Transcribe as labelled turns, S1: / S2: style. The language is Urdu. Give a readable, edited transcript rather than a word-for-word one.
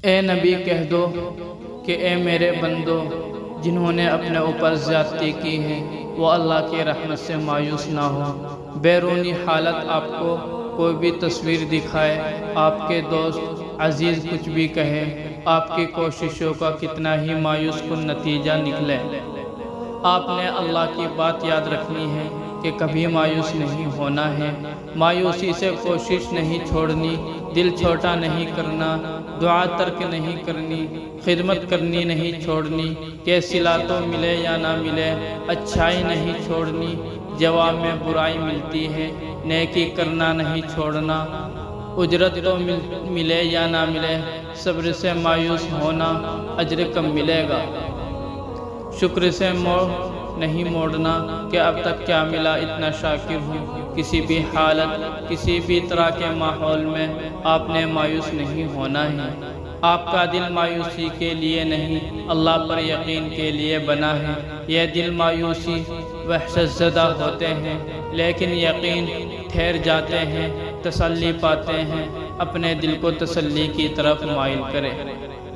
S1: اے نبی کہہ دو کہ اے میرے بندو، جنہوں نے اپنے اوپر زیادتی کی ہے وہ اللہ کی رحمت سے مایوس نہ ہو۔ بیرونی حالت آپ کو کوئی بھی تصویر دکھائے، آپ کے دوست عزیز کچھ بھی کہے، آپ کی کوششوں کا کتنا ہی مایوس کن نتیجہ نکلے، آپ نے اللہ کی بات یاد رکھنی ہے کہ کبھی مایوس نہیں ہونا ہے۔ مایوسی سے کوشش نہیں چھوڑنی، دل چھوٹا نہیں کرنا، دعا ترک نہیں کرنی، خدمت کرنی نہیں چھوڑنی، کہ صلہ تو ملے یا نہ ملے، اچھائی نہیں چھوڑنی، جواب میں برائی ملتی ہے، نیکی کرنا نہیں چھوڑنا، اجرت تو ملے یا نہ ملے، صبر سے مایوس ہونا، اجر کم ملے گا، شکر سے نہیں موڑنا کہ اب تک کیا ملا اتنا شاکر ہوں۔ کسی بھی حالت، کسی بھی طرح کے ماحول میں آپ نے مایوس نہیں ہونا ہے۔ آپ کا دل مایوسی کے لیے نہیں، اللہ پر یقین کے لیے بنا ہے۔ یہ دل مایوسی وحشت زدہ ہوتے ہیں، لیکن یقین ٹھہر جاتے ہیں، تسلی پاتے ہیں۔ اپنے دل کو تسلی کی طرف مائل کریں۔